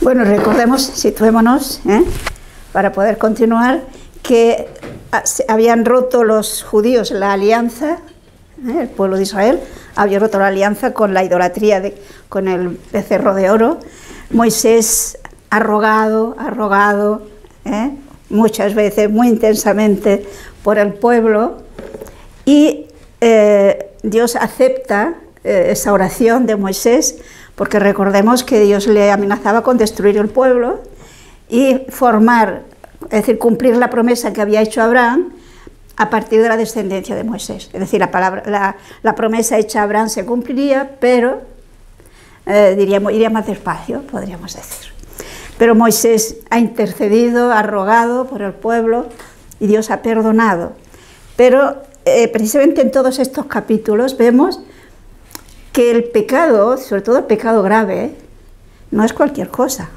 Bueno, recordemos, situémonos, para poder continuar, que habían roto los judíos la alianza, el pueblo de Israel había roto la alianza con la idolatría, con el becerro de oro. Moisés ha rogado, muchas veces, muy intensamente, por el pueblo, y Dios acepta esa oración de Moisés, porque recordemos que Dios le amenazaba con destruir el pueblo y formar, es decir, cumplir la promesa que había hecho Abraham a partir de la descendencia de Moisés. Es decir, la promesa hecha a Abraham se cumpliría, pero iría más despacio, podríamos decir. Pero Moisés ha intercedido, ha rogado por el pueblo y Dios ha perdonado. Pero precisamente en todos estos capítulos vemos que el pecado, sobre todo el pecado grave, no es cualquier cosa,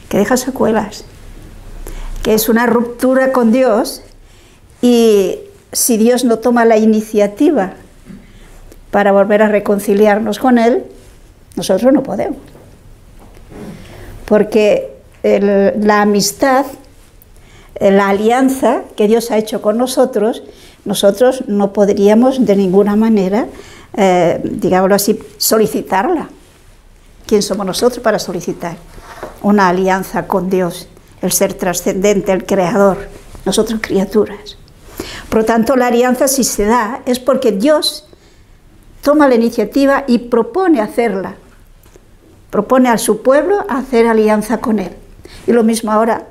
que deja secuelas, que es una ruptura con Dios, y si Dios no toma la iniciativa para volver a reconciliarnos con Él, nosotros no podemos. Porque la amistad, la alianza que Dios ha hecho con nosotros no podríamos de ninguna manera, digámoslo así, solicitarla. ¿Quién somos nosotros para solicitar una alianza con Dios, el ser trascendente, el creador, nosotros criaturas? Por lo tanto, la alianza, si se da, es porque Dios toma la iniciativa y propone hacerla. Propone a su pueblo hacer alianza con Él. Y lo mismo ahora.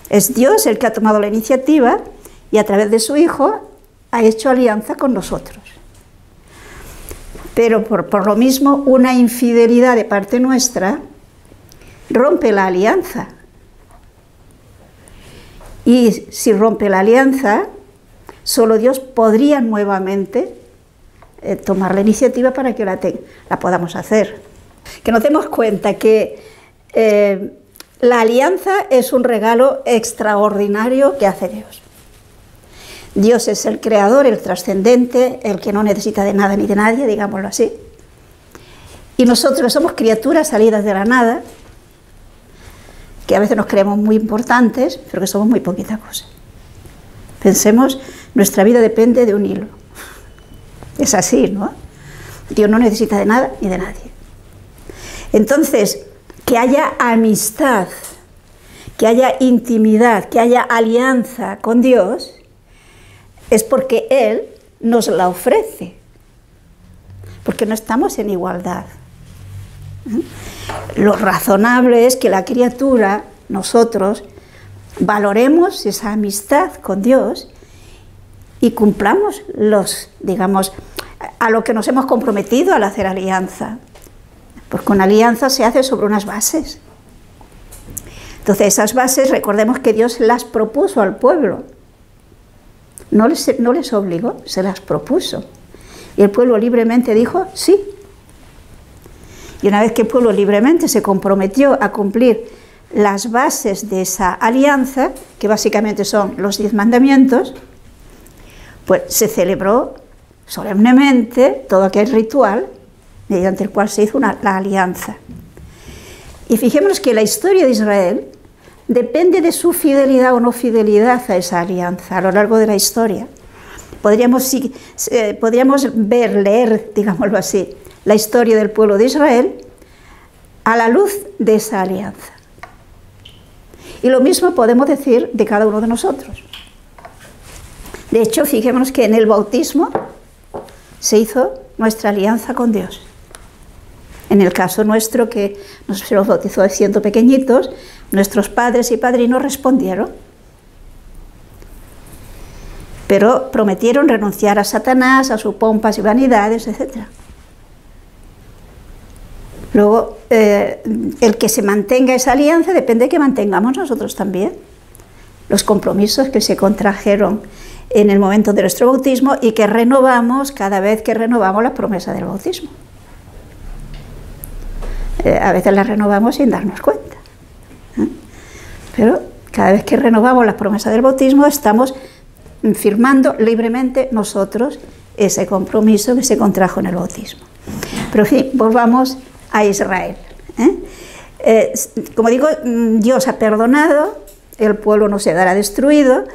Es Dios el que ha tomado la iniciativa y a través de su Hijo ha hecho alianza con nosotros. Pero por lo mismo, una infidelidad de parte nuestra rompe la alianza. Y si rompe la alianza, solo Dios podría nuevamente tomar la iniciativa para que la podamos hacer. Que nos demos cuenta que la alianza es un regalo extraordinario que hace Dios. Dios es el creador, el trascendente, el que no necesita de nada ni de nadie, digámoslo así. Y nosotros somos criaturas salidas de la nada, que a veces nos creemos muy importantes, pero que somos muy poquita cosa. Pensemos, nuestra vida depende de un hilo. Es así, ¿no? Dios no necesita de nada ni de nadie. Entonces, que haya amistad, que haya intimidad, que haya alianza con Dios, es porque Él nos la ofrece, porque no estamos en igualdad. Lo razonable es que la criatura, nosotros, valoremos esa amistad con Dios y cumplamos a lo que nos hemos comprometido al hacer alianza. Porque una alianza se hace sobre unas bases. Entonces esas bases, recordemos que Dios las propuso al pueblo. No les obligó, se las propuso. Y el pueblo libremente dijo sí. Y una vez que el pueblo libremente se comprometió a cumplir las bases de esa alianza, que básicamente son los 10 mandamientos, pues se celebró solemnemente todo aquel ritual mediante el cual se hizo la alianza. Y fijémonos que la historia de Israel depende de su fidelidad o no fidelidad a esa alianza a lo largo de la historia. Podríamos leer, digámoslo así, la historia del pueblo de Israel a la luz de esa alianza. Y lo mismo podemos decir de cada uno de nosotros. De hecho, fijémonos que en el bautismo se hizo nuestra alianza con Dios. En el caso nuestro, que se nos bautizó siendo pequeñitos, nuestros padres y padrinos respondieron, pero prometieron renunciar a Satanás, a sus pompas y vanidades, etc. Luego, el que se mantenga esa alianza depende de que mantengamos nosotros también los compromisos que se contrajeron en el momento de nuestro bautismo y que renovamos cada vez que renovamos la promesa del bautismo. A veces la renovamos sin darnos cuenta, pero cada vez que renovamos la promesa del bautismo estamos firmando libremente nosotros ese compromiso que se contrajo en el bautismo. Pero en fin, volvamos a Israel. Como digo, Dios ha perdonado, el pueblo no se dará destruido,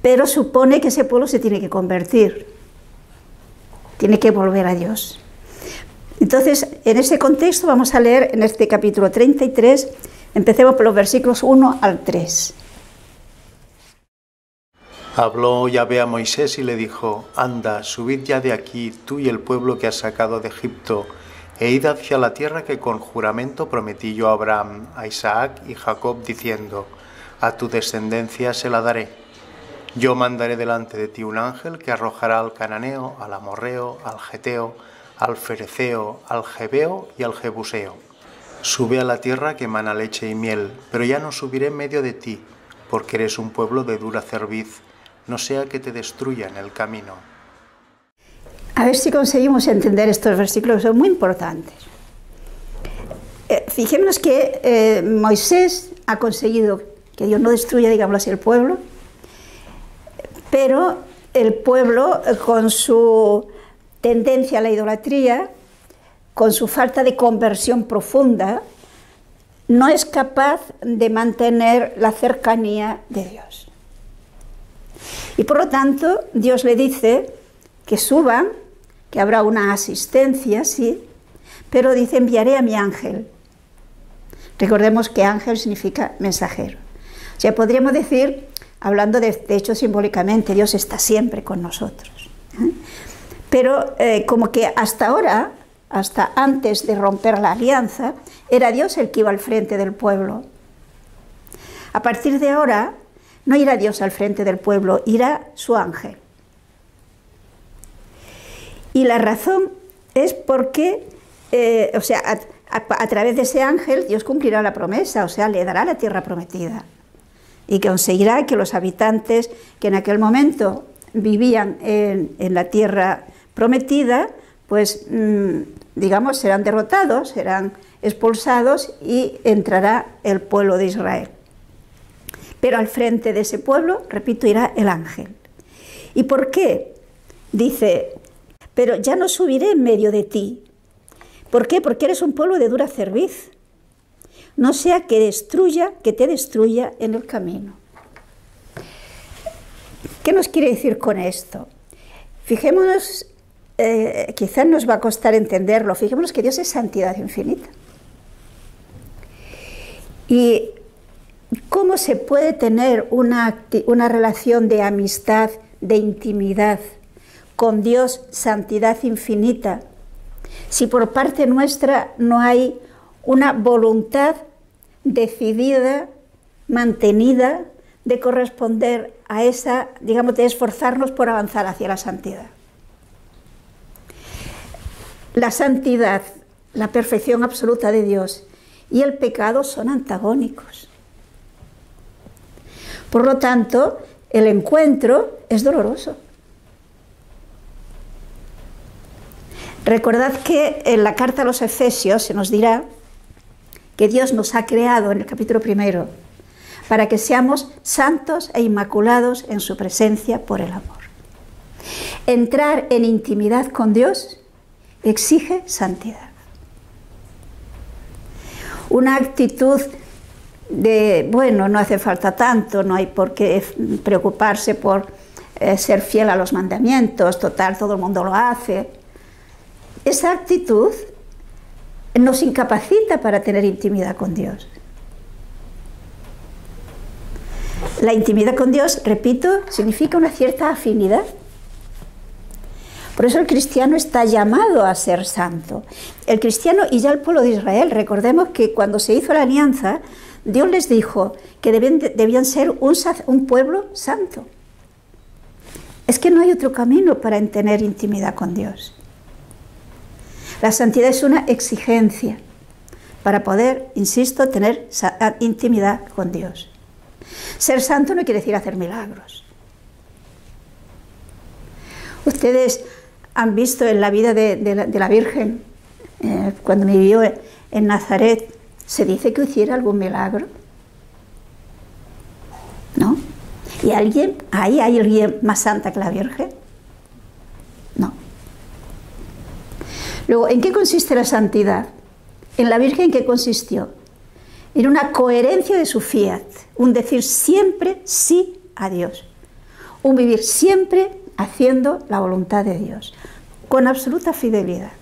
pero supone que ese pueblo se tiene que convertir, tiene que volver a Dios. Entonces, en ese contexto vamos a leer en este capítulo 33, empecemos por los versículos 1 al 3. Habló Yahvé a Moisés y le dijo: Anda, subid ya de aquí, tú y el pueblo que has sacado de Egipto, e id hacia la tierra que con juramento prometí yo a Abraham, a Isaac y Jacob, diciendo: a tu descendencia se la daré. Yo mandaré delante de ti un ángel que arrojará al cananeo, al amorreo, al geteo, al fereceo, al jebeo y al jebuseo. Sube a la tierra que emana leche y miel, pero ya no subiré en medio de ti, porque eres un pueblo de dura cerviz, no sea que te destruya en el camino. A ver si conseguimos entender estos versículos, son muy importantes. Fijémonos que Moisés ha conseguido que Dios no destruya, digámoslo así, el pueblo, pero el pueblo, con su tendencia a la idolatría, con su falta de conversión profunda, no es capaz de mantener la cercanía de Dios. Y por lo tanto, Dios le dice que suban, que habrá una asistencia, sí, pero dice: enviaré a mi ángel. Recordemos que ángel significa mensajero. O sea, podríamos decir, hablando de hecho simbólicamente, Dios está siempre con nosotros. Pero como que hasta ahora, hasta antes de romper la alianza, era Dios el que iba al frente del pueblo. A partir de ahora, no irá Dios al frente del pueblo, irá su ángel. Y la razón es porque, a través de ese ángel, Dios cumplirá la promesa, o sea, le dará la tierra prometida. Y conseguirá que los habitantes que en aquel momento vivían en la tierra prometida, pues, digamos, serán derrotados, serán expulsados y entrará el pueblo de Israel. Pero al frente de ese pueblo, repito, irá el ángel. ¿Y por qué? Dice: pero ya no subiré en medio de ti. ¿Por qué? Porque eres un pueblo de dura cerviz. No sea que te destruya en el camino. ¿Qué nos quiere decir con esto? Fijémonos, quizás nos va a costar entenderlo, fijémonos que Dios es santidad infinita. Y ¿cómo se puede tener una relación de amistad, de intimidad con Dios, santidad infinita, si por parte nuestra no hay una voluntad decidida, mantenida, de corresponder a esa, digamos, de esforzarnos por avanzar hacia la santidad? La santidad, la perfección absoluta de Dios y el pecado son antagónicos. Por lo tanto, el encuentro es doloroso. Recordad que en la carta a los Efesios se nos dirá que Dios nos ha creado en el capítulo 1 para que seamos santos e inmaculados en su presencia por el amor. Entrar en intimidad con Dios exige santidad. Una actitud de, bueno, no hace falta tanto, no hay por qué preocuparse por ser fiel a los mandamientos, total, todo el mundo lo hace. Esa actitud nos incapacita para tener intimidad con Dios. La intimidad con Dios, repito, significa una cierta afinidad. Por eso el cristiano está llamado a ser santo. El cristiano y ya el pueblo de Israel, recordemos que cuando se hizo la alianza, Dios les dijo que debían ser un pueblo santo. Es que no hay otro camino para tener intimidad con Dios. La santidad es una exigencia para poder, insisto, tener intimidad con Dios. Ser santo no quiere decir hacer milagros. Ustedes han visto en la vida de la Virgen, cuando vivió en Nazaret, ¿se dice que hiciera algún milagro? ¿No? ¿Y hay alguien más santa que la Virgen? No. Luego, ¿en qué consiste la santidad? En la Virgen, ¿qué consistió? en una coherencia de su fiat, un decir siempre sí a Dios, un vivir siempre haciendo la voluntad de Dios, con absoluta fidelidad.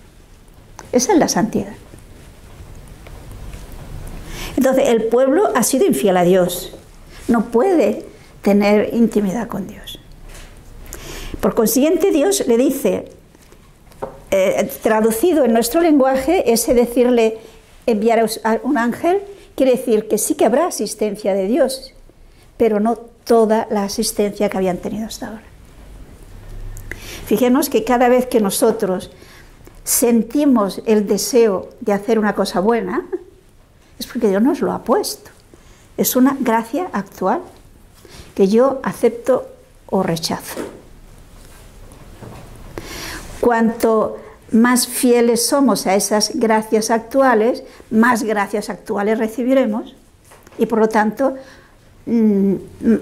Esa es la santidad. Entonces, el pueblo ha sido infiel a Dios, no puede tener intimidad con Dios. Por consiguiente, Dios le dice, traducido en nuestro lenguaje, ese decirle enviar a un ángel, quiere decir que sí que habrá asistencia de Dios, pero no toda la asistencia que habían tenido hasta ahora. Fijemos que cada vez que nosotros sentimos el deseo de hacer una cosa buena, es porque Dios nos lo ha puesto. Es una gracia actual que yo acepto o rechazo. Cuanto más fieles somos a esas gracias actuales, más gracias actuales recibiremos y por lo tanto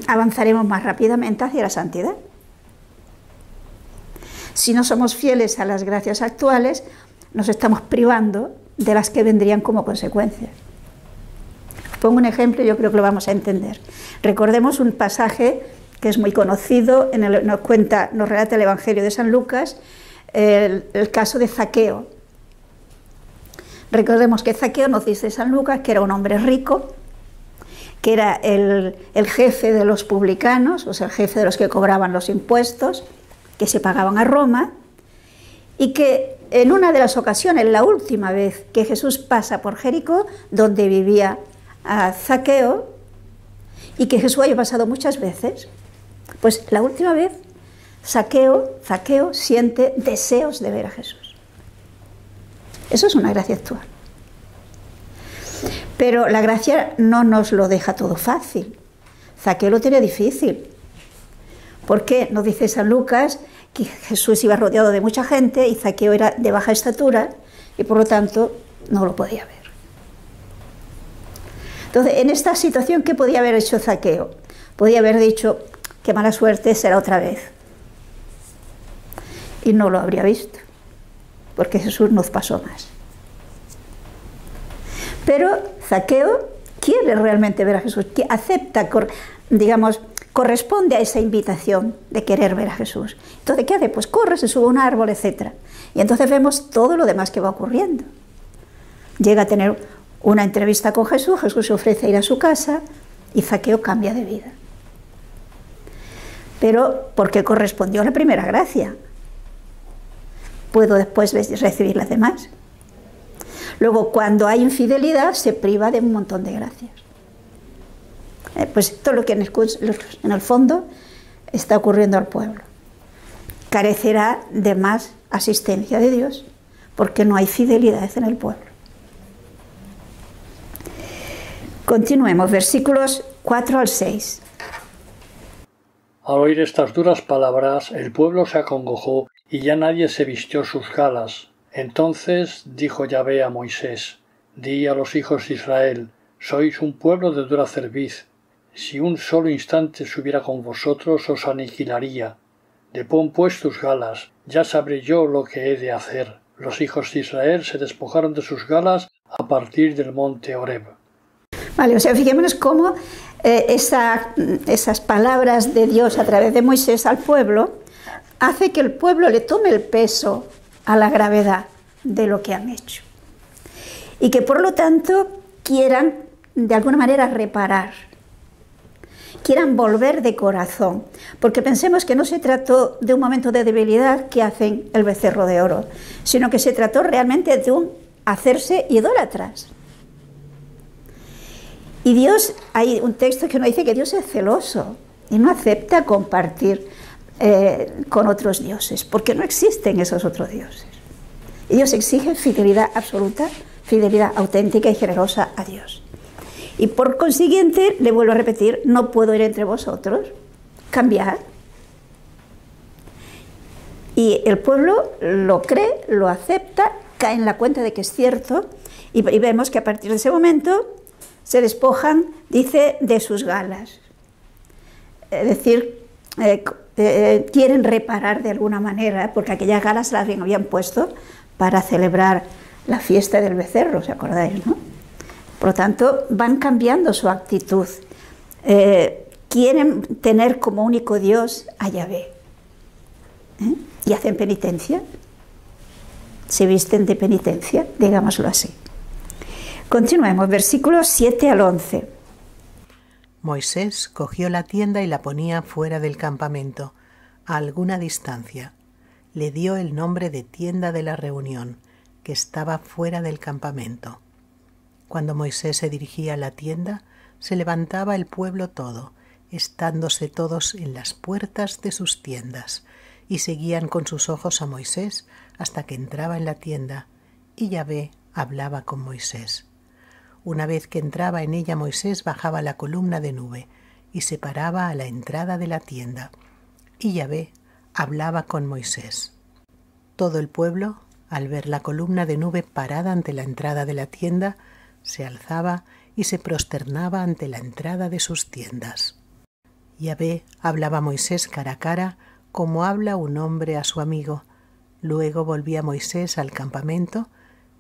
avanzaremos más rápidamente hacia la santidad. Si no somos fieles a las gracias actuales, nos estamos privando de las que vendrían como consecuencia. Pongo un ejemplo y yo creo que lo vamos a entender. Recordemos un pasaje que es muy conocido, nos relata el Evangelio de San Lucas, el caso de Zaqueo. Recordemos que Zaqueo, nos dice San Lucas, que era un hombre rico, que era el jefe de los publicanos, o sea, el jefe de los que cobraban los impuestos, que se pagaban a Roma, y que en una de las ocasiones, la última vez que Jesús pasa por Jericó, donde vivía Zaqueo, y que Jesús había pasado muchas veces, pues la última vez Zaqueo siente deseos de ver a Jesús. Eso es una gracia actual. Pero la gracia no nos lo deja todo fácil. Zaqueo lo tenía difícil. ¿Por qué? Nos dice San Lucas que Jesús iba rodeado de mucha gente y Zaqueo era de baja estatura y por lo tanto no lo podía ver. Entonces, en esta situación, ¿qué podía haber hecho Zaqueo? Podía haber dicho, qué mala suerte, será otra vez. Y no lo habría visto, porque Jesús nos pasó más. Pero Zaqueo quiere realmente ver a Jesús, que acepta, digamos, corresponde a esa invitación de querer ver a Jesús. Entonces, ¿qué hace? Pues corre, se sube a un árbol, etc. Y entonces vemos todo lo demás que va ocurriendo. Llega a tener una entrevista con Jesús, Jesús se ofrece a ir a su casa y Zaqueo cambia de vida. Pero porque correspondió a la primera gracia. Puedo después recibir las demás. Luego, cuando hay infidelidad, se priva de un montón de gracias. Pues esto es lo que en el fondo está ocurriendo al pueblo. Carecerá de más asistencia de Dios, porque no hay fidelidad en el pueblo. Continuemos, versículos 4 al 6. Al oír estas duras palabras, el pueblo se acongojó y ya nadie se vistió sus galas. Entonces dijo Yahvé a Moisés: Di a los hijos de Israel: sois un pueblo de dura cerviz. Si un solo instante subiera con vosotros, os aniquilaría. Depón pues tus galas, ya sabré yo lo que he de hacer. Los hijos de Israel se despojaron de sus galas a partir del monte Horeb. Vale, o sea, fijémonos cómo esas palabras de Dios a través de Moisés al pueblo hace que el pueblo le tome el peso a la gravedad de lo que han hecho. Y que por lo tanto quieran de alguna manera reparar, quieran volver de corazón, porque pensemos que no se trató de un momento de debilidad que hacen el becerro de oro, sino que se trató realmente de un hacerse idólatras. Y Dios, hay un texto que nos dice que Dios es celoso y no acepta compartir con otros dioses, porque no existen esos otros dioses. Y Dios exige fidelidad absoluta, fidelidad auténtica y generosa a Dios. Y por consiguiente, le vuelvo a repetir, no puedo ir entre vosotros, cambiar. Y el pueblo lo cree, lo acepta, cae en la cuenta de que es cierto, y vemos que a partir de ese momento se despojan, dice, de sus galas. Es decir, quieren reparar de alguna manera, porque aquellas galas las habían puesto para celebrar la fiesta del becerro, ¿os acordáis, no? Por lo tanto, van cambiando su actitud. Quieren tener como único Dios a Yahvé. Y hacen penitencia. Se visten de penitencia, digámoslo así. Continuemos, versículos 7 al 11. Moisés cogió la tienda y la ponía fuera del campamento, a alguna distancia. Le dio el nombre de tienda de la reunión, que estaba fuera del campamento. Cuando Moisés se dirigía a la tienda, se levantaba el pueblo todo, estándose todos en las puertas de sus tiendas, y seguían con sus ojos a Moisés hasta que entraba en la tienda, y Yahvé hablaba con Moisés. Una vez que entraba en ella Moisés, bajaba la columna de nube y se paraba a la entrada de la tienda, y Yahvé hablaba con Moisés. Todo el pueblo, al ver la columna de nube parada ante la entrada de la tienda, se alzaba y se prosternaba ante la entrada de sus tiendas. Yahvé hablaba a Moisés cara a cara, como habla un hombre a su amigo. Luego volvía Moisés al campamento,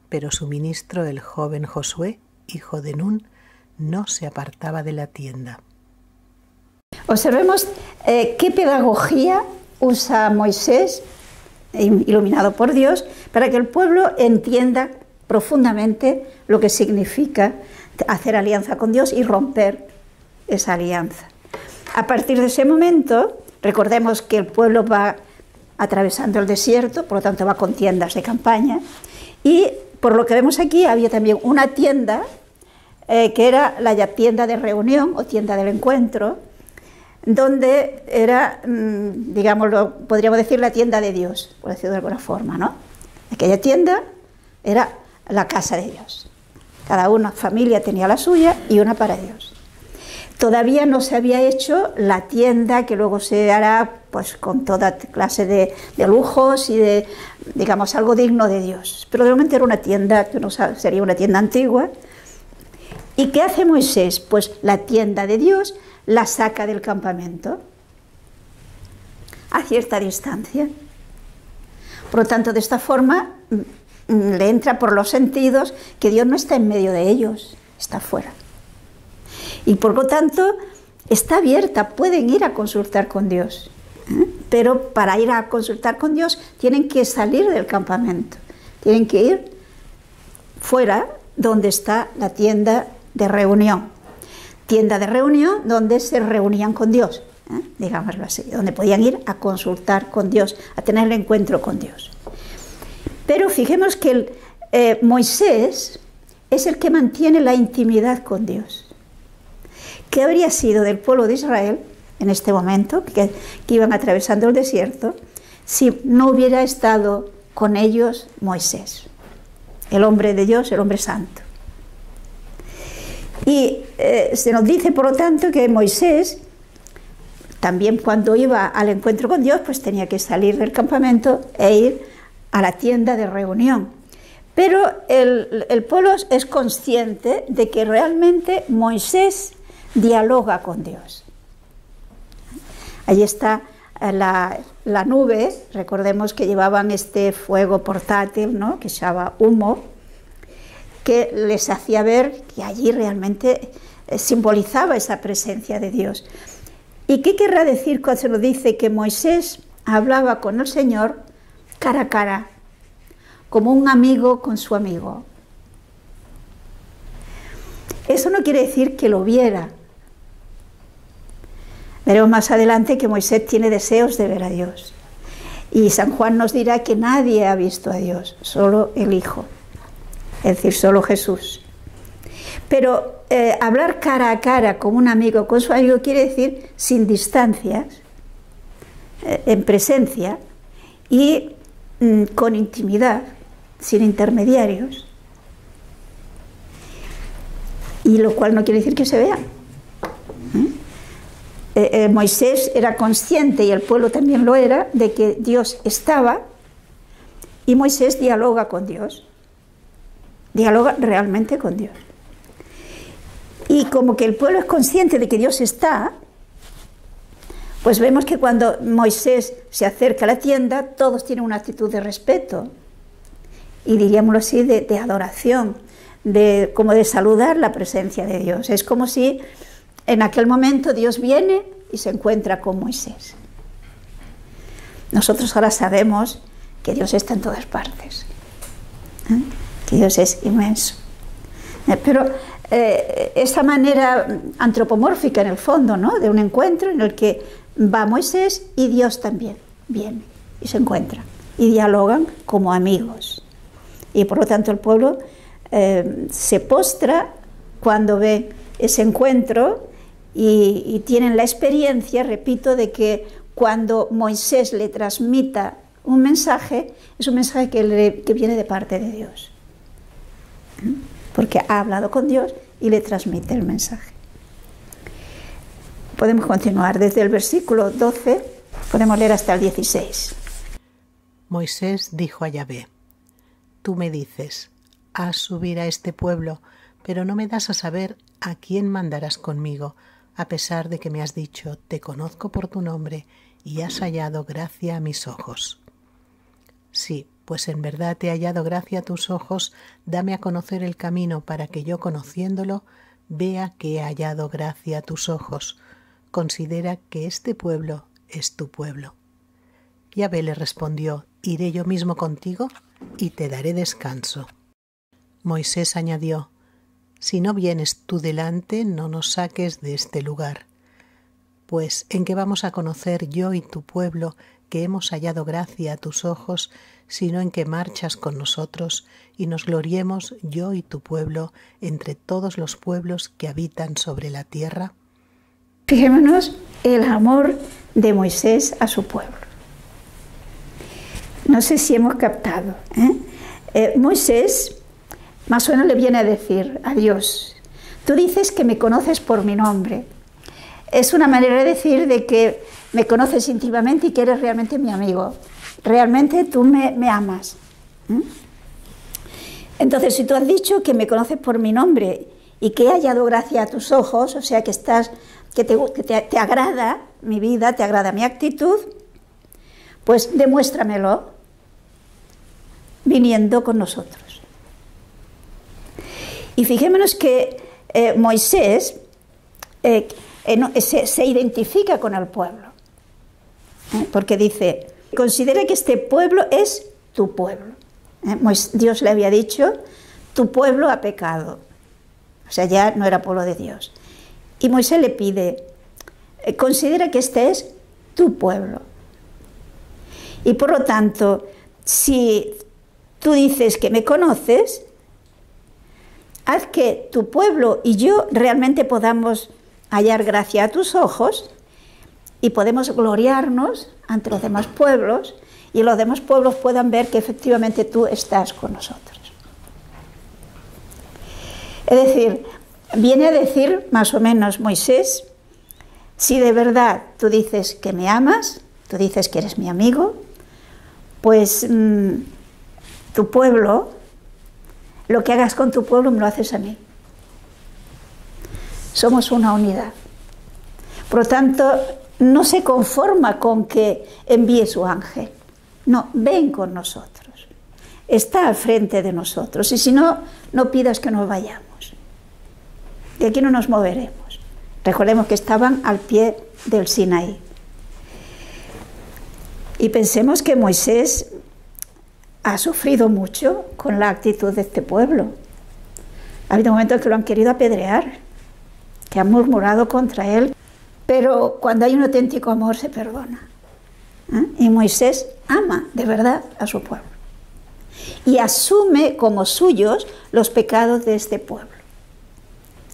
pero su ministro, el joven Josué, hijo de Nun, no se apartaba de la tienda. Observemos qué pedagogía usa Moisés, iluminado por Dios, para que el pueblo entienda profundamente lo que significa hacer alianza con Dios y romper esa alianza. A partir de ese momento, recordemos que el pueblo va atravesando el desierto, por lo tanto va con tiendas de campaña, y por lo que vemos aquí había también una tienda que era la tienda de reunión o tienda del encuentro, donde era, digámoslo, podríamos decir la tienda de Dios, por decirlo de alguna forma, ¿no? Aquella tienda era la casa de Dios. Cada una familia tenía la suya y una para Dios. Todavía no se había hecho la tienda que luego se hará pues con toda clase de lujos y de, digamos, algo digno de Dios. Pero de momento era una tienda que no sería una tienda antigua. ¿Y qué hace Moisés? Pues la tienda de Dios la saca del campamento a cierta distancia. Por lo tanto, de esta forma le entra por los sentidos que Dios no está en medio de ellos, está fuera. Y por lo tanto está abierta, pueden ir a consultar con Dios. Pero para ir a consultar con Dios tienen que salir del campamento, tienen que ir fuera donde está la tienda de reunión. Tienda de reunión donde se reunían con Dios, digámoslo así, donde podían ir a consultar con Dios, a tener el encuentro con Dios. Pero fijemos que Moisés es el que mantiene la intimidad con Dios. ¿Qué habría sido del pueblo de Israel en este momento, que iban atravesando el desierto, si no hubiera estado con ellos Moisés, el hombre de Dios, el hombre santo? Y se nos dice, por lo tanto, que Moisés, también cuando iba al encuentro con Dios, pues tenía que salir del campamento e ir a la tienda de reunión. Pero el pueblo es consciente de que realmente Moisés dialoga con Dios. Allí está la nube, recordemos que llevaban este fuego portátil, ¿no?, que se llama humo, que les hacía ver que allí realmente simbolizaba esa presencia de Dios. ¿Y qué querrá decir cuando se nos dice que Moisés hablaba con el Señor cara a cara, como un amigo con su amigo? Eso no quiere decir que lo viera. Veremos más adelante que Moisés tiene deseos de ver a Dios. Y San Juan nos dirá que nadie ha visto a Dios, solo el Hijo, es decir, solo Jesús. Pero hablar cara a cara con un amigo, con su amigo, quiere decir sin distancias, en presencia y con intimidad, sin intermediarios. Y lo cual no quiere decir que se vean. Moisés era consciente, y el pueblo también lo era, de que Dios estaba, y Moisés dialoga con Dios, dialoga realmente con Dios. Y como que el pueblo es consciente de que Dios está, pues vemos que cuando Moisés se acerca a la tienda, todos tienen una actitud de respeto, y diríamoslo así, de adoración, como de saludar la presencia de Dios. Es como si en aquel momento Dios viene y se encuentra con Moisés. Nosotros ahora sabemos que Dios está en todas partes, que Dios es inmenso. Pero esa manera antropomórfica en el fondo, ¿no?, de un encuentro en el que va Moisés y Dios también viene y se encuentran y dialogan como amigos. Y por lo tanto el pueblo se postra cuando ve ese encuentro y tienen la experiencia, repito, de que cuando Moisés le transmita un mensaje, es un mensaje que viene de parte de Dios, porque ha hablado con Dios y le transmite el mensaje. Podemos continuar desde el versículo 12, podemos leer hasta el 16. Moisés dijo a Yahvé: Tú me dices, haz subir a este pueblo, pero no me das a saber a quién mandarás conmigo, a pesar de que me has dicho, te conozco por tu nombre y has hallado gracia a mis ojos. Sí, pues en verdad te he hallado gracia a tus ojos, dame a conocer el camino para que yo, conociéndolo, vea que he hallado gracia a tus ojos. Considera que este pueblo es tu pueblo. Yahvé le respondió: Iré yo mismo contigo y te daré descanso. Moisés añadió: Si no vienes tú delante, no nos saques de este lugar. Pues, ¿en qué vamos a conocer yo y tu pueblo que hemos hallado gracia a tus ojos, sino en que marchas con nosotros y nos gloriemos yo y tu pueblo entre todos los pueblos que habitan sobre la tierra? Fijémonos el amor de Moisés a su pueblo. No sé si hemos captado, Moisés más o menos le viene a decir a Dios: tú dices que me conoces por mi nombre. Es una manera de decir de que me conoces íntimamente y que eres realmente mi amigo. Realmente tú me amas. Entonces, si tú has dicho que me conoces por mi nombre y que he hallado gracia a tus ojos, o sea que te agrada mi vida, te agrada mi actitud, pues demuéstramelo viniendo con nosotros. Y fijémonos que Moisés se identifica con el pueblo, porque dice: considera que este pueblo es tu pueblo. Dios le había dicho: tu pueblo ha pecado, o sea, ya no era pueblo de Dios. Y Moisés le pide: considera que este es tu pueblo. Y por lo tanto, si tú dices que me conoces, haz que tu pueblo y yo realmente podamos hallar gracia a tus ojos y podemos gloriarnos ante los demás pueblos y los demás pueblos puedan ver que efectivamente tú estás con nosotros. Es decir, viene a decir más o menos Moisés: si de verdad tú dices que me amas, tú dices que eres mi amigo, pues tu pueblo, lo que hagas con tu pueblo me lo haces a mí. Somos una unidad. Por lo tanto, no se conforma con que envíe su ángel. No, ven con nosotros. Está al frente de nosotros. Y si no, no pidas que nos vayamos. De aquí no nos moveremos. Recordemos que estaban al pie del Sinaí. Y pensemos que Moisés ha sufrido mucho con la actitud de este pueblo. Ha habido momentos que lo han querido apedrear, que han murmurado contra él, pero cuando hay un auténtico amor se perdona. Y Moisés ama de verdad a su pueblo y asume como suyos los pecados de este pueblo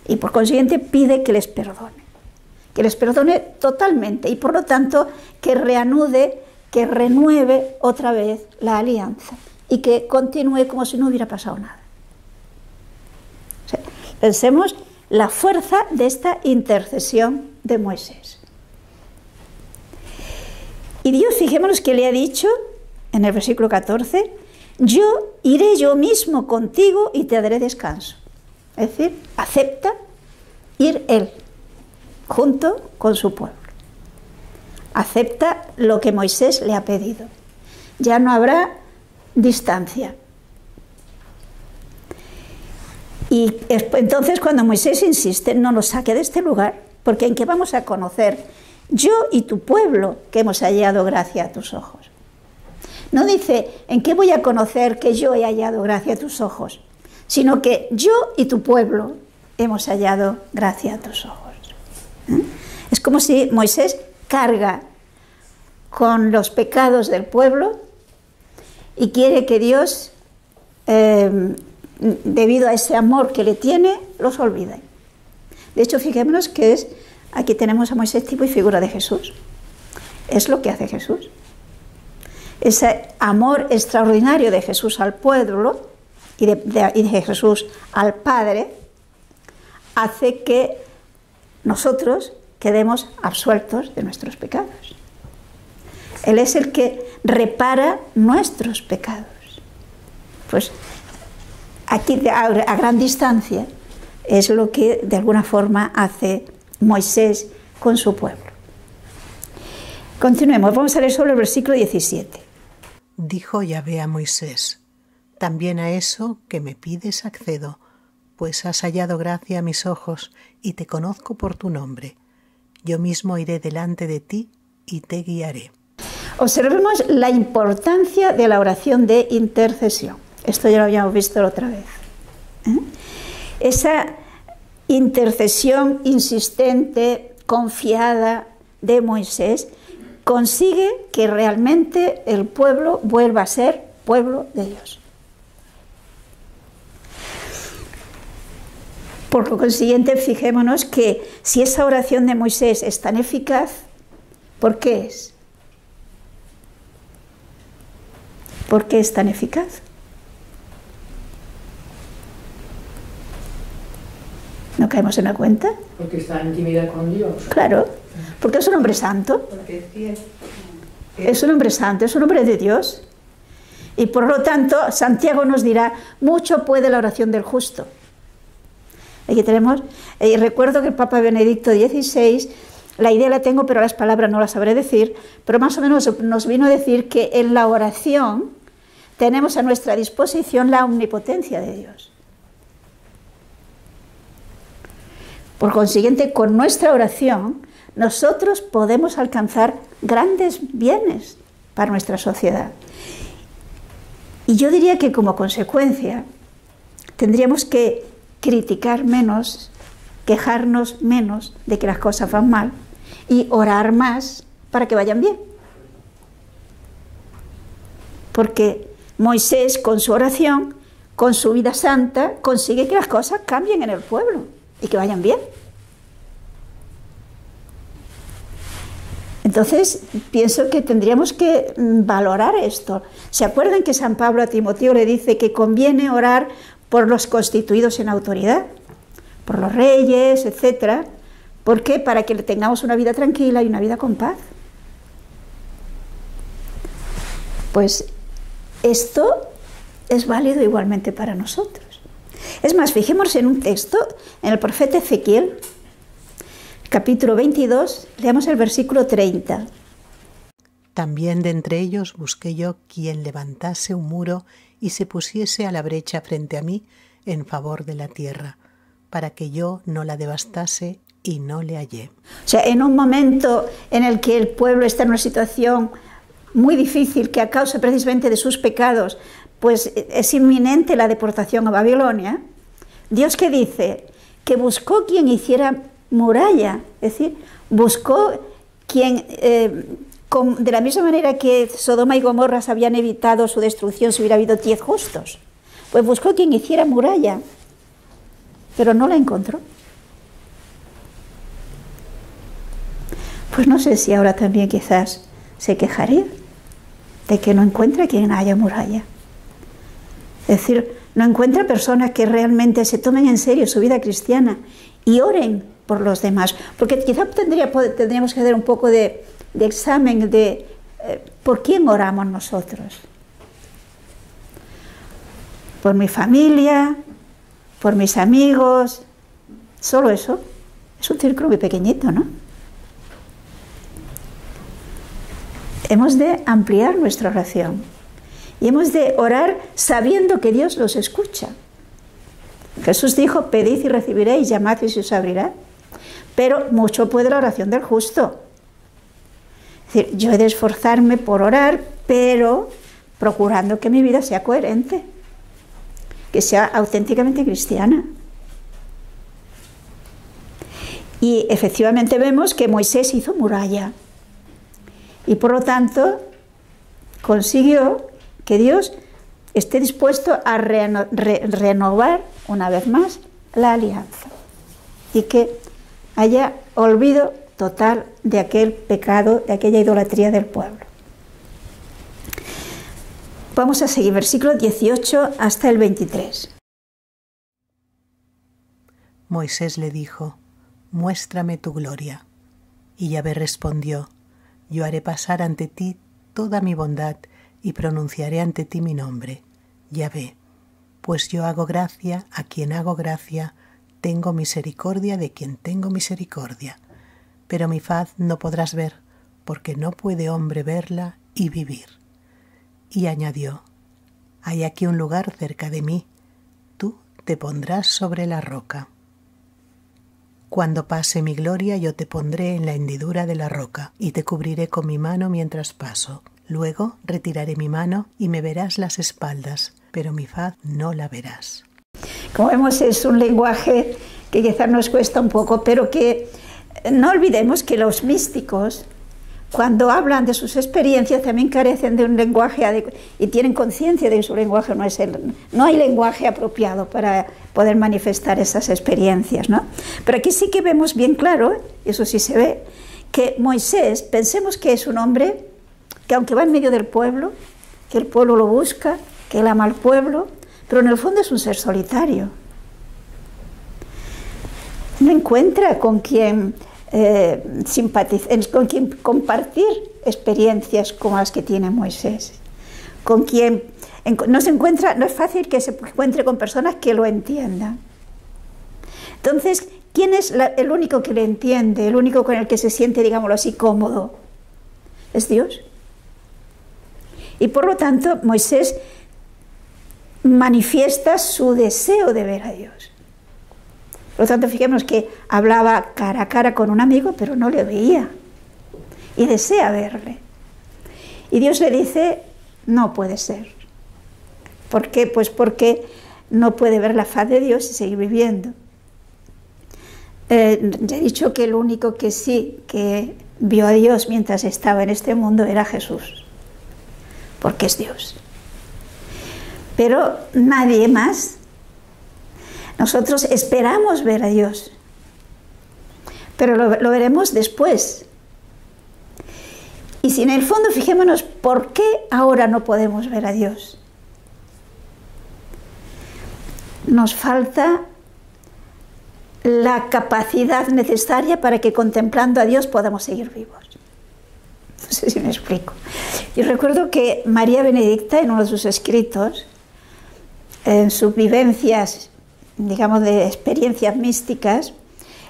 y por consiguiente pide que les perdone totalmente y por lo tanto que reanude, que renueve otra vez la alianza y que continúe como si no hubiera pasado nada. O sea, pensemos la fuerza de esta intercesión de Moisés. Y Dios, fijémonos que le ha dicho en el versículo 14: yo iré yo mismo contigo y te daré descanso. Es decir, acepta ir él junto con su pueblo. Acepta lo que Moisés le ha pedido. Ya no habrá distancia. Y entonces cuando Moisés insiste, no nos saque de este lugar, porque en que vamos a conocer yo y tu pueblo que hemos hallado gracia a tus ojos. No dice, ¿en qué voy a conocer que yo he hallado gracia a tus ojos? Sino que yo y tu pueblo hemos hallado gracia a tus ojos. Es como si Moisés carga con los pecados del pueblo y quiere que Dios, debido a ese amor que le tiene, los olvide. De hecho, fijémonos que aquí tenemos a Moisés tipo y figura de Jesús. Es lo que hace Jesús. Ese amor extraordinario de Jesús al pueblo y de Jesús al Padre hace que nosotros quedemos absueltos de nuestros pecados. Él es el que repara nuestros pecados. Pues aquí a gran distancia es lo que de alguna forma hace Moisés con su pueblo. Continuemos, vamos a leer solo el versículo 17. Dijo Yahvé a Moisés: también a eso que me pides accedo, pues has hallado gracia a mis ojos y te conozco por tu nombre. Yo mismo iré delante de ti y te guiaré. Observemos la importancia de la oración de intercesión. Esto ya lo habíamos visto la otra vez. Esa intercesión insistente, confiada de Moisés, consigue que realmente el pueblo vuelva a ser pueblo de Dios. Por lo consiguiente, fijémonos que si esa oración de Moisés es tan eficaz, ¿por qué es? ¿Por qué es tan eficaz? ¿No caemos en la cuenta? Porque está en intimidad con Dios. Claro, porque es un hombre santo. Es un hombre santo, es un hombre de Dios. Y por lo tanto, Santiago nos dirá, mucho puede la oración del justo. Aquí tenemos, y recuerdo que el Papa Benedicto XVI, la idea la tengo, pero las palabras no las sabré decir, pero más o menos nos vino a decir que en la oración tenemos a nuestra disposición la omnipotencia de Dios. Por consiguiente, con nuestra oración, nosotros podemos alcanzar grandes bienes para nuestra sociedad. Y yo diría que como consecuencia tendríamos que criticar menos, quejarnos menos de que las cosas van mal y orar más para que vayan bien. Porque Moisés, con su oración, con su vida santa, consigue que las cosas cambien en el pueblo y que vayan bien. Entonces, pienso que tendríamos que valorar esto. ¿Se acuerdan que San Pablo a Timoteo le dice que conviene orar por los constituidos en autoridad, por los reyes, etcétera? ¿Por qué? Para que tengamos una vida tranquila y una vida con paz. Pues esto es válido igualmente para nosotros. Es más, fijémonos en un texto, en el profeta Ezequiel, capítulo 22, leamos el versículo 30. También de entre ellos busqué yo quien levantase un muro y se pusiese a la brecha frente a mí en favor de la tierra, para que yo no la devastase y no le hallé. O sea, en un momento en el que el pueblo está en una situación muy difícil, que a causa precisamente de sus pecados, pues es inminente la deportación a Babilonia, Dios, ¿qué dice? Que buscó quien hiciera muralla, es decir, buscó quien, de la misma manera que Sodoma y Gomorra se habían evitado su destrucción si hubiera habido 10 justos, pues buscó quien hiciera muralla, pero no la encontró. Pues no sé si ahora también quizás se quejaría de que no encuentra quien haya muralla. Es decir, no encuentra personas que realmente se tomen en serio su vida cristiana y oren por los demás. Porque quizá tendríamos que hacer un poco de examen de por quién oramos nosotros. Por mi familia, por mis amigos, solo eso. Es un círculo muy pequeñito, ¿no? Hemos de ampliar nuestra oración y hemos de orar sabiendo que Dios los escucha. Jesús dijo, pedid y recibiréis, llamad y se os abrirá. Pero mucho puede la oración del justo. Es decir, yo he de esforzarme por orar, pero procurando que mi vida sea coherente, que sea auténticamente cristiana. Y efectivamente vemos que Moisés hizo muralla y por lo tanto consiguió que Dios esté dispuesto a renovar una vez más la alianza y que haya olvido total de aquel pecado, de aquella idolatría del pueblo. Vamos a seguir, versículo 18 hasta el 23. Moisés le dijo, muéstrame tu gloria. Y Yahvé respondió, yo haré pasar ante ti toda mi bondad y pronunciaré ante ti mi nombre, Yahvé. Pues yo hago gracia a quien hago gracia, tengo misericordia de quien tengo misericordia. Pero mi faz no podrás ver, porque no puede hombre verla y vivir. Y añadió, hay aquí un lugar cerca de mí, tú te pondrás sobre la roca. Cuando pase mi gloria yo te pondré en la hendidura de la roca y te cubriré con mi mano mientras paso. Luego retiraré mi mano y me verás las espaldas, pero mi faz no la verás. Como vemos, es un lenguaje que quizás nos cuesta un poco, pero que no olvidemos que los místicos, cuando hablan de sus experiencias, también carecen de un lenguaje adecuado y tienen conciencia de que su lenguaje no hay lenguaje apropiado para poder manifestar esas experiencias, ¿no? Pero aquí sí que vemos bien claro, eso sí se ve, que Moisés, pensemos que es un hombre que aunque va en medio del pueblo, que el pueblo lo busca, que él ama al pueblo, pero en el fondo es un ser solitario. No encuentra con quien con quien compartir experiencias como las que tiene Moisés, con quien no es fácil que se encuentre con personas que lo entiendan. Entonces, ¿quién es el único que le entiende, el único con el que se siente, digámoslo así, cómodo? Es Dios. Y por lo tanto, Moisés manifiesta su deseo de ver a Dios. Por lo tanto, fijémonos que hablaba cara a cara con un amigo, pero no le veía. Y desea verle. Y Dios le dice, no puede ser. ¿Por qué? Pues porque no puede ver la faz de Dios y seguir viviendo. Ya he dicho que el único que sí que vio a Dios mientras estaba en este mundo era Jesús. Porque es Dios. Pero nadie más. Nosotros esperamos ver a Dios, pero lo veremos después. Y si en el fondo fijémonos, ¿por qué ahora no podemos ver a Dios? Nos falta la capacidad necesaria para que contemplando a Dios podamos seguir vivos. No sé si me explico. Yo recuerdo que María Benedicta, en uno de sus escritos, en sus vivencias, digamos, de experiencias místicas,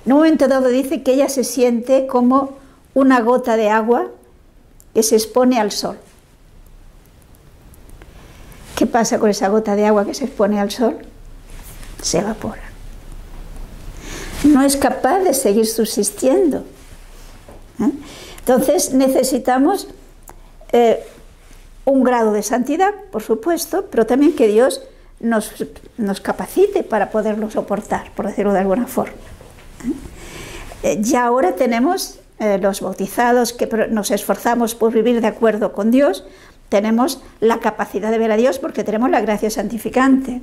en un momento dado dice que ella se siente como una gota de agua que se expone al sol. ¿Qué pasa con esa gota de agua que se expone al sol? Se evapora. No es capaz de seguir subsistiendo. Entonces necesitamos un grado de santidad, por supuesto, pero también que Dios nos capacite para poderlo soportar, por decirlo de alguna forma. Ya ahora tenemos los bautizados que nos esforzamos por vivir de acuerdo con Dios, tenemos la capacidad de ver a Dios porque tenemos la gracia santificante.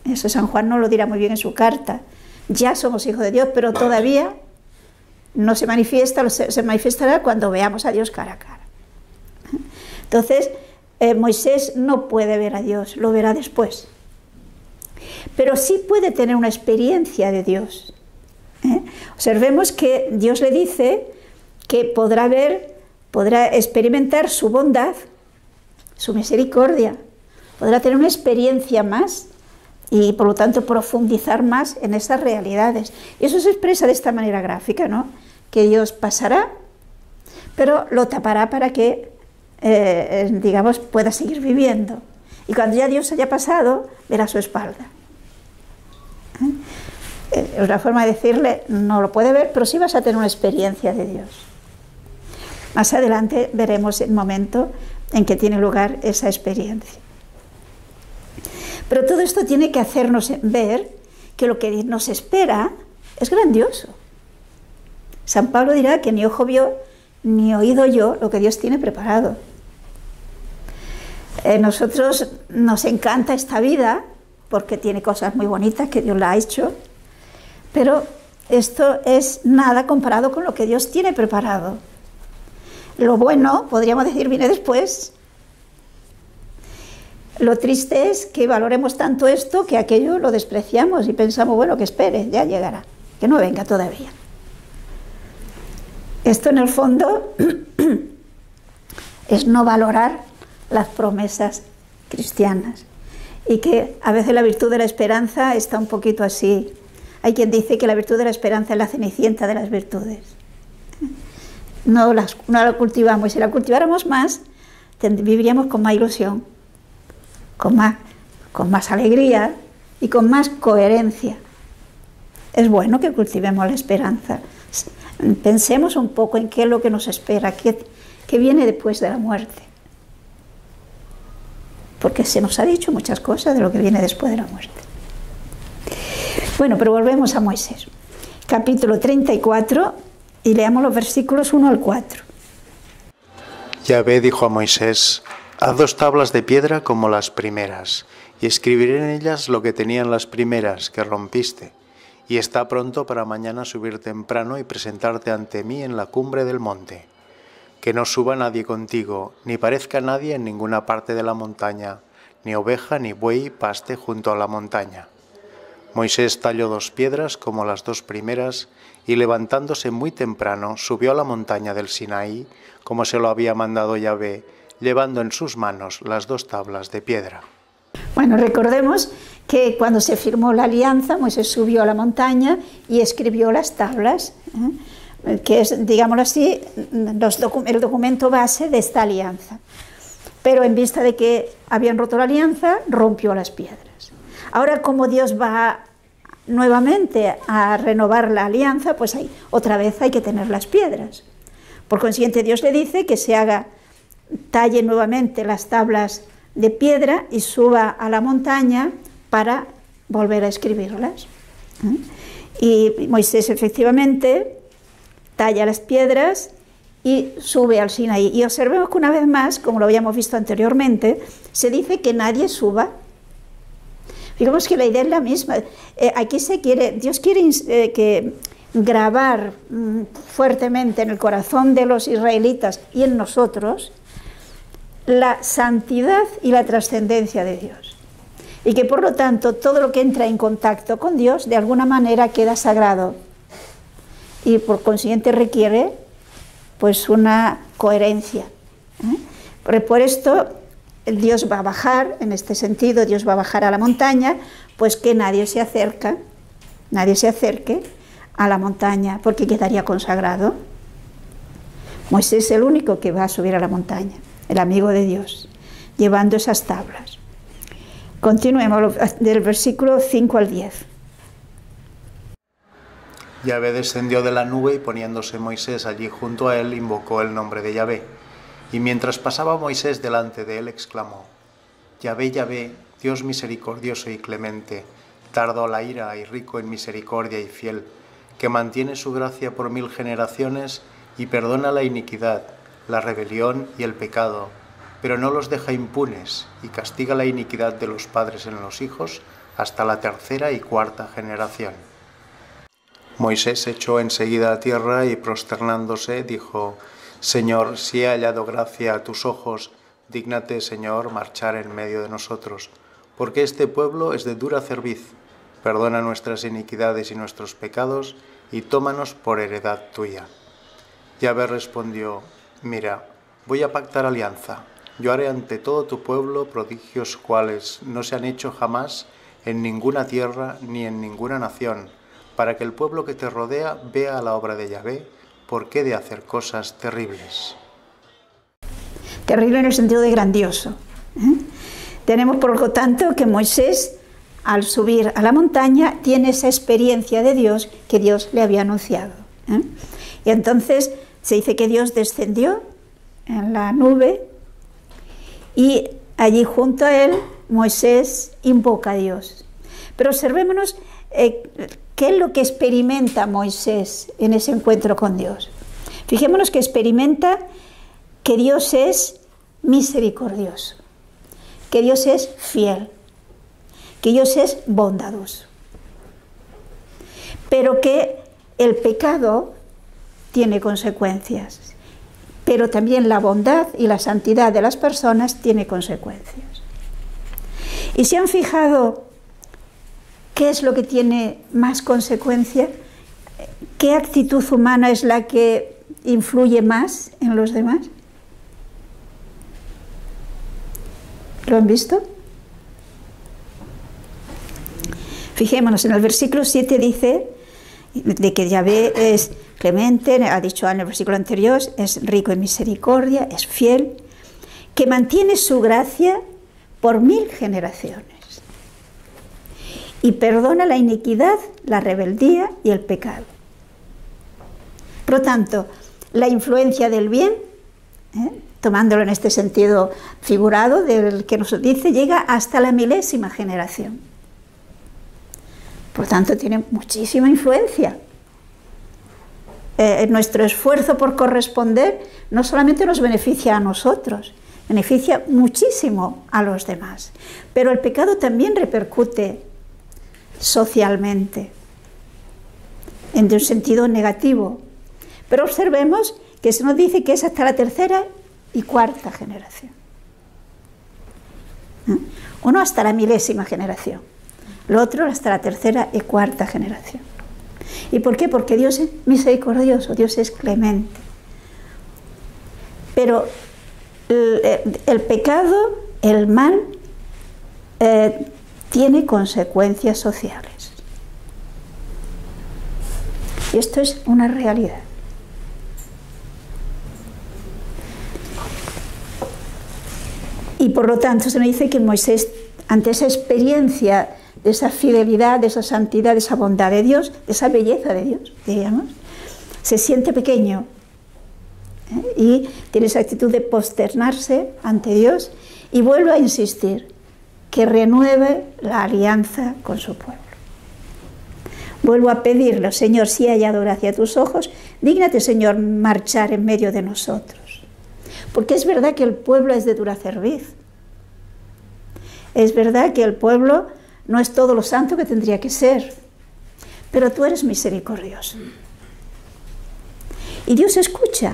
Eso San Juan nos lo dirá muy bien en su carta. Ya somos hijos de Dios, pero todavía no se manifiesta, se manifestará cuando veamos a Dios cara a cara. Entonces, Moisés no puede ver a Dios, lo verá después. Pero sí puede tener una experiencia de Dios. Observemos que Dios le dice que podrá experimentar su bondad, su misericordia, podrá tener una experiencia más y por lo tanto profundizar más en esas realidades. Y eso se expresa de esta manera gráfica, ¿no? Que Dios pasará, pero lo tapará para que, digamos, pueda seguir viviendo. Y cuando ya Dios haya pasado, verá su espalda. Es una forma de decirle, no lo puede ver, pero sí vas a tener una experiencia de Dios. Más adelante veremos el momento en que tiene lugar esa experiencia. Pero todo esto tiene que hacernos ver que lo que nos espera es grandioso. San Pablo dirá que ni ojo vio ni oído yo lo que Dios tiene preparado. Nosotros nos encanta esta vida porque tiene cosas muy bonitas que Dios la ha hecho, pero esto es nada comparado con lo que Dios tiene preparado. Lo bueno, podríamos decir, viene después. Lo triste es que valoremos tanto esto que aquello lo despreciamos y pensamos, bueno, que espere, ya llegará, que no venga todavía. Esto en el fondo es no valorar las promesas cristianas y que a veces la virtud de la esperanza está un poquito así. Hay quien dice que la virtud de la esperanza es la cenicienta de las virtudes. No la cultivamos, si la cultiváramos más, viviríamos con más ilusión, con más alegría y con más coherencia. Es bueno que cultivemos la esperanza. Pensemos un poco en qué es lo que nos espera, qué viene después de la muerte. Porque se nos ha dicho muchas cosas de lo que viene después de la muerte. Bueno, pero volvemos a Moisés. Capítulo 34, y leamos los versículos 1 al 4. Yahvé dijo a Moisés: haz 2 tablas de piedra como las primeras, y escribiré en ellas lo que tenían las primeras que rompiste. Y está pronto para mañana subir temprano y presentarte ante mí en la cumbre del monte. Que no suba nadie contigo, ni parezca nadie en ninguna parte de la montaña, ni oveja ni buey paste junto a la montaña. Moisés talló 2 piedras como las 2 primeras, y levantándose muy temprano subió a la montaña del Sinaí, como se lo había mandado Yahvé, llevando en sus manos las 2 tablas de piedra. Bueno, recordemos que cuando se firmó la alianza, Moisés subió a la montaña y escribió las tablas, que es, digámoslo así, el documento base de esta alianza. Pero en vista de que habían roto la alianza, rompió las piedras. Ahora, como Dios va nuevamente a renovar la alianza, pues otra vez hay que tener las piedras. Por consiguiente, Dios le dice que talle nuevamente las tablas de piedra y suba a la montaña para volver a escribirlas. Y Moisés efectivamente talla las piedras y sube al Sinaí. Y observemos que una vez más, como lo habíamos visto anteriormente, se dice que nadie suba. Fijemos que la idea es la misma. Aquí Dios quiere grabar fuertemente en el corazón de los israelitas y en nosotros la santidad y la trascendencia de Dios. Y que por lo tanto todo lo que entra en contacto con Dios de alguna manera queda sagrado. Y por consiguiente requiere pues una coherencia. Por esto Dios va a bajar, en este sentido Dios va a bajar a la montaña, pues que nadie se acerque a la montaña, porque quedaría consagrado. Moisés es el único que va a subir a la montaña, el amigo de Dios, llevando esas tablas. Continuemos del versículo 5 al 10. Yahvé descendió de la nube y poniéndose Moisés allí junto a él, invocó el nombre de Yahvé. Y mientras pasaba Moisés delante de él, exclamó: Yahvé, Yahvé, Dios misericordioso y clemente, tardo a la ira y rico en misericordia y fiel, que mantiene su gracia por 1000 generaciones y perdona la iniquidad, la rebelión y el pecado, pero no los deja impunes y castiga la iniquidad de los padres en los hijos hasta la 3ª y 4ª generación. Moisés se echó enseguida a tierra y prosternándose dijo: Señor, si he hallado gracia a tus ojos, dígnate, Señor, marchar en medio de nosotros, porque este pueblo es de dura cerviz. Perdona nuestras iniquidades y nuestros pecados, y tómanos por heredad tuya. Yahvé respondió: Mira, voy a pactar alianza. Yo haré ante todo tu pueblo prodigios cuales no se han hecho jamás en ninguna tierra ni en ninguna nación, para que el pueblo que te rodea vea la obra de Yahvé, por qué de hacer cosas terribles. Terrible en el sentido de grandioso. Tenemos por lo tanto que Moisés al subir a la montaña, tiene esa experiencia de Dios que Dios le había anunciado. Y entonces se dice que Dios descendió en la nube y allí junto a él Moisés invoca a Dios. Pero observémonos qué es lo que experimenta Moisés en ese encuentro con Dios. Fijémonos que experimenta que Dios es misericordioso, que Dios es fiel, que Dios es bondadoso, pero que el pecado tiene consecuencias, pero también la bondad y la santidad de las personas tiene consecuencias. ¿Y se han fijado qué es lo que tiene más consecuencia? ¿Qué actitud humana es la que influye más en los demás? ¿Lo han visto? Fijémonos, en el versículo 7 dice de que Yahvé es clemente, ha dicho en el versículo anterior, es rico en misericordia, es fiel, que mantiene su gracia por 1000 generaciones y perdona la iniquidad, la rebeldía y el pecado. Por lo tanto, la influencia del bien, tomándolo en este sentido figurado del que nos dice, llega hasta la 1000ª generación. Por tanto, tiene muchísima influencia. Nuestro esfuerzo por corresponder no solamente nos beneficia a nosotros, beneficia muchísimo a los demás. Pero el pecado también repercute socialmente, en un sentido negativo. Pero observemos que se nos dice que es hasta la 3ª y 4ª generación. Uno hasta la 1000ª generación, lo otro hasta la 3ª y 4ª generación. ¿Y por qué? Porque Dios es misericordioso, Dios es clemente. Pero el pecado, el mal, tiene consecuencias sociales. Y esto es una realidad. Y por lo tanto se nos dice que Moisés, ante esa experiencia de esa fidelidad, de esa santidad, de esa bondad de Dios, de esa belleza de Dios, diríamos, se siente pequeño y tiene esa actitud de posternarse ante Dios y vuelve a insistir que renueve la alianza con su pueblo. Vuelvo a pedirlo, Señor, si he hallado gracia a tus ojos, dígnate, Señor, marchar en medio de nosotros. Porque es verdad que el pueblo es de dura cerviz. Es verdad que el pueblo no es todo lo santo que tendría que ser, pero tú eres misericordioso. Y Dios escucha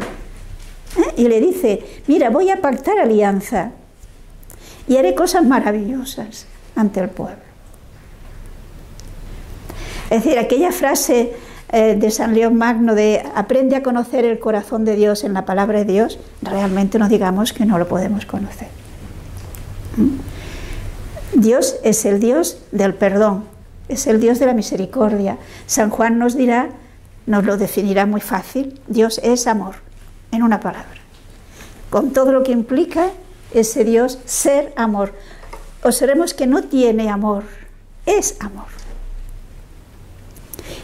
y le dice, mira, voy a pactar alianza y haré cosas maravillosas ante el pueblo. Es decir, aquella frase de San León Magno de aprende a conocer el corazón de Dios en la palabra de Dios, realmente no digamos que no lo podemos conocer. Dios es el Dios del perdón, es el Dios de la misericordia. San Juan nos dirá, nos lo definirá muy fácil, Dios es amor, en una palabra. Con todo lo que implica ese Dios ser amor. Observemos que no tiene amor, es amor.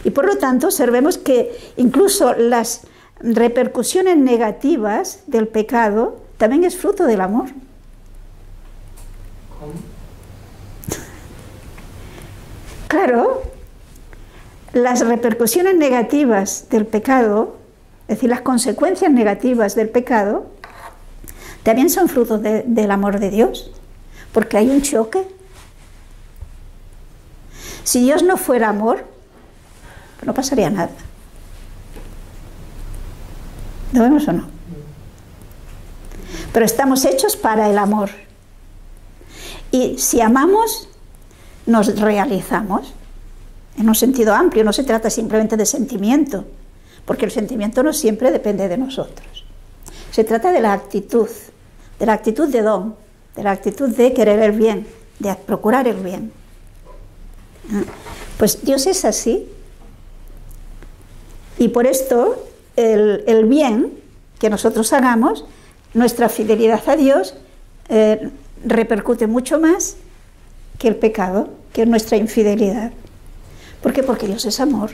Y por lo tanto observemos que incluso las repercusiones negativas del pecado también es fruto del amor. ¿Cómo? Claro, las repercusiones negativas del pecado, es decir, las consecuencias negativas del pecado, también son fruto del amor de Dios, porque hay un choque. Si Dios no fuera amor, no pasaría nada. ¿Lo vemos o no? Pero estamos hechos para el amor. Y si amamos, nos realizamos. En un sentido amplio, no se trata simplemente de sentimiento, porque el sentimiento no siempre depende de nosotros. Se trata de la actitud de don, de la actitud de querer el bien, de procurar el bien. Pues Dios es así. Y por esto el bien que nosotros hagamos, nuestra fidelidad a Dios, repercute mucho más que el pecado, que nuestra infidelidad. ¿Por qué? Porque Dios es amor.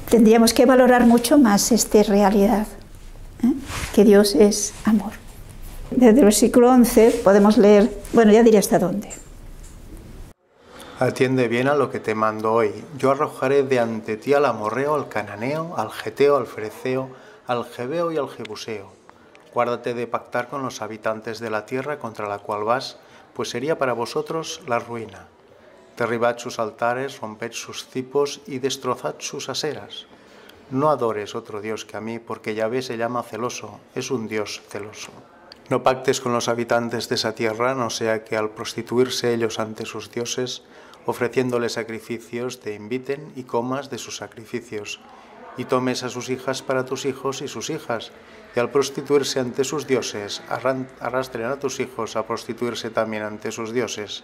Tendríamos que valorar mucho más esta realidad, que Dios es amor. Desde el versículo 11 podemos leer, bueno, ya diré hasta dónde. Atiende bien a lo que te mando hoy. Yo arrojaré de ante ti al amorreo, al cananeo, al geteo, al fereceo, al jebeo y al jebuseo. Guárdate de pactar con los habitantes de la tierra contra la cual vas, pues sería para vosotros la ruina. Derribad sus altares, romped sus cipos y destrozad sus aseras. No adores otro Dios que a mí, porque Yahvé se llama celoso, es un Dios celoso. No pactes con los habitantes de esa tierra, no sea que al prostituirse ellos ante sus dioses, ofreciéndoles sacrificios, te inviten y comas de sus sacrificios, y tomes a sus hijas para tus hijos y sus hijas, y al prostituirse ante sus dioses, arrastren a tus hijos a prostituirse también ante sus dioses.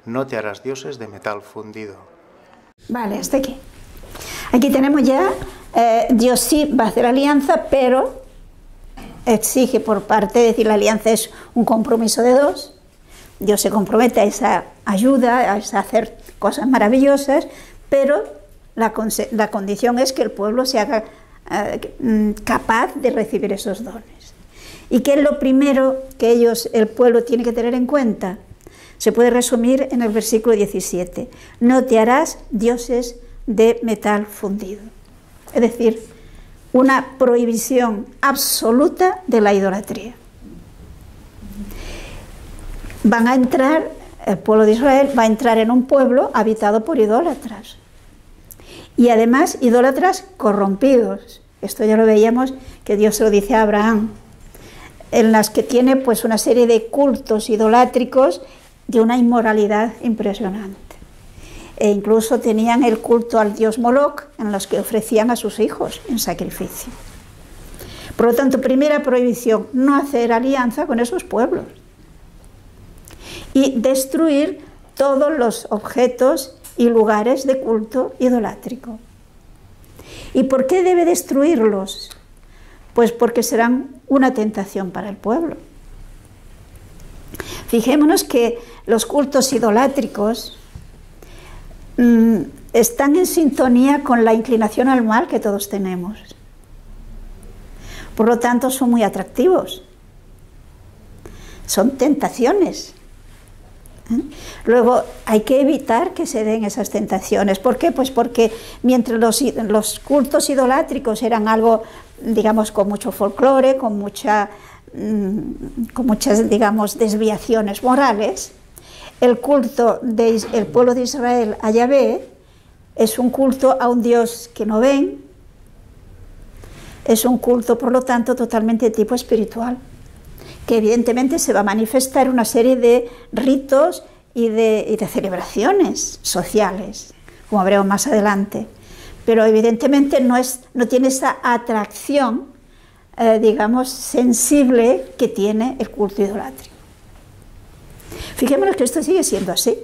No te harás dioses de metal fundido. Vale, hasta aquí. Aquí tenemos ya, Dios sí va a hacer alianza, pero exige por parte, es decir, la alianza es un compromiso de dos. Dios se compromete a esa ayuda, a hacer cosas maravillosas, pero la condición es que el pueblo se haga capaz de recibir esos dones. ¿Y qué es lo primero que el pueblo tiene que tener en cuenta? Se puede resumir en el versículo 17. No te harás dioses de metal fundido. Es decir, una prohibición absoluta de la idolatría. El pueblo de Israel va a entrar en un pueblo habitado por idólatras. Y además idólatras corrompidos. Esto ya lo veíamos que Dios se lo dice a Abraham, en las que tiene pues una serie de cultos idolátricos de una inmoralidad impresionante. E incluso tenían el culto al dios Moloch, en los que ofrecían a sus hijos en sacrificio. Por lo tanto, primera prohibición, no hacer alianza con esos pueblos. Y destruir todos los objetos y lugares de culto idolátrico. ¿Y por qué debe destruirlos? Pues porque serán una tentación para el pueblo. Fijémonos que los cultos idolátricos están en sintonía con la inclinación al mal que todos tenemos. Por lo tanto, son muy atractivos. Son tentaciones. Luego, hay que evitar que se den esas tentaciones. ¿Por qué? Pues porque mientras los cultos idolátricos eran algo, digamos, con mucho folclore, con muchas, digamos, desviaciones morales, el culto del pueblo de Israel a Yahvé es un culto a un Dios que no ven, es un culto, por lo tanto, totalmente de tipo espiritual, que evidentemente se va a manifestar en una serie de ritos y de celebraciones sociales, como veremos más adelante, pero evidentemente no tiene esa atracción, digamos, sensible que tiene el culto idolátrico. Fijémonos que esto sigue siendo así.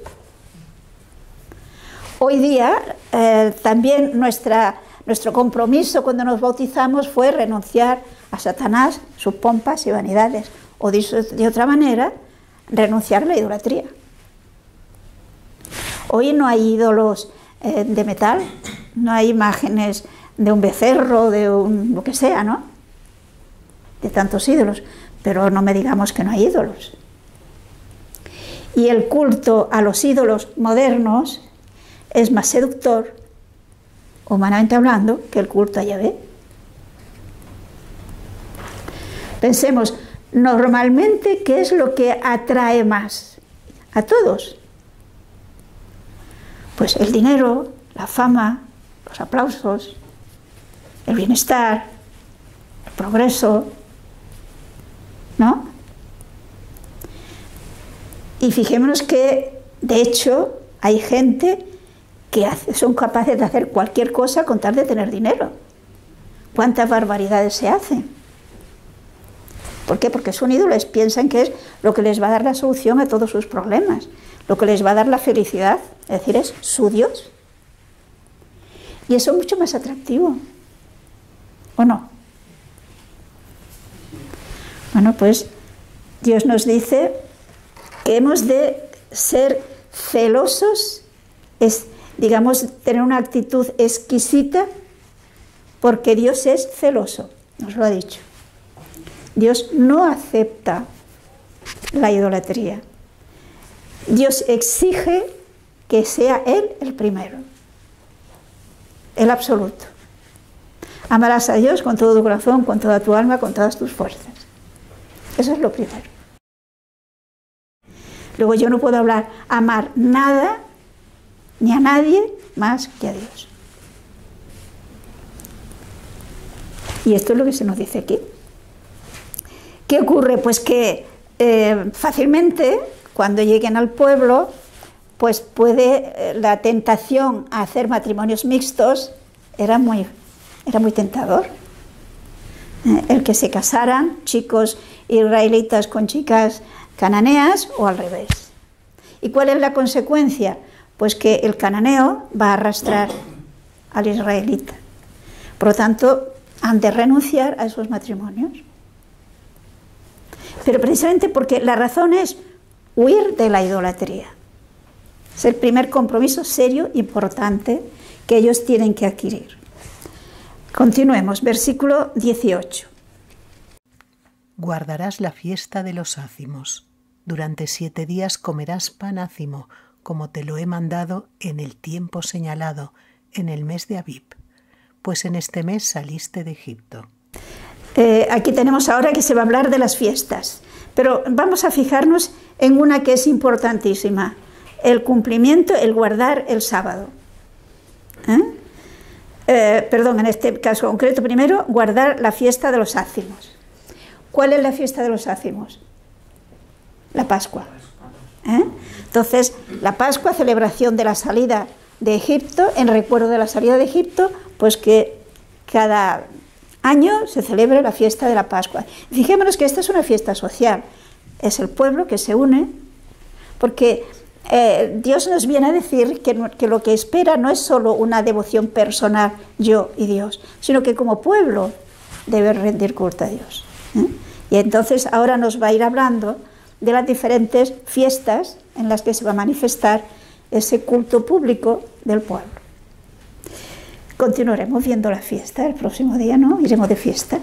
Hoy día también nuestro compromiso cuando nos bautizamos fue renunciar a Satanás, sus pompas y vanidades, o de otra manera, renunciar a la idolatría. Hoy no hay ídolos de metal, no hay imágenes de un becerro, de lo que sea, ¿no? De tantos ídolos, pero no me digamos que no hay ídolos. Y el culto a los ídolos modernos es más seductor, humanamente hablando, que el culto a Yahvé. Pensemos, normalmente, ¿qué es lo que atrae más a todos? Pues el dinero, la fama, los aplausos, el bienestar, el progreso, ¿no? Y fijémonos que, de hecho, hay gente que son capaces de hacer cualquier cosa con tal de tener dinero. ¿Cuántas barbaridades se hacen? ¿Por qué? Porque son ídolos, piensan que es lo que les va a dar la solución a todos sus problemas, lo que les va a dar la felicidad, es decir, es su Dios. Y eso es mucho más atractivo, ¿o no? Bueno, pues Dios nos dice que hemos de ser celosos, digamos, tener una actitud exquisita, porque Dios es celoso, nos lo ha dicho. Dios no acepta la idolatría. Dios exige que sea Él el primero, el absoluto. Amarás a Dios con todo tu corazón, con toda tu alma, con todas tus fuerzas. Eso es lo primero. Luego yo no puedo amar nada ni a nadie más que a Dios. Y esto es lo que se nos dice aquí. ¿Qué ocurre? Pues que fácilmente, cuando lleguen al pueblo, pues puede la tentación a hacer matrimonios mixtos era muy tentador. El que se casaran chicos israelitas con chicas cananeas o al revés. ¿Y cuál es la consecuencia? Pues que el cananeo va a arrastrar al israelita. Por lo tanto, han de renunciar a esos matrimonios. Pero precisamente porque la razón es huir de la idolatría. Es el primer compromiso serio, importante, que ellos tienen que adquirir. Continuemos, versículo 18. Guardarás la fiesta de los ácimos. Durante 7 días comerás pan ácimo, como te lo he mandado en el tiempo señalado, en el mes de Abib, pues en este mes saliste de Egipto. Aquí tenemos ahora que se va a hablar de las fiestas, pero vamos a fijarnos en una que es importantísima, el cumplimiento, el guardar el sábado. En este caso concreto, primero, guardar la fiesta de los ácimos. ¿Cuál es la fiesta de los ácimos? La Pascua. Entonces, la Pascua, celebración de la salida de Egipto, en recuerdo de la salida de Egipto, pues que cada año se celebre la fiesta de la Pascua. Fijémonos que esta es una fiesta social, es el pueblo que se une, porque Dios nos viene a decir que lo que espera no es solo una devoción personal, yo y Dios, sino que como pueblo debe rendir culto a Dios. Y entonces ahora nos va a ir hablando de las diferentes fiestas en las que se va a manifestar ese culto público del pueblo. Continuaremos viendo la fiesta el próximo día, ¿no? Iremos de fiesta.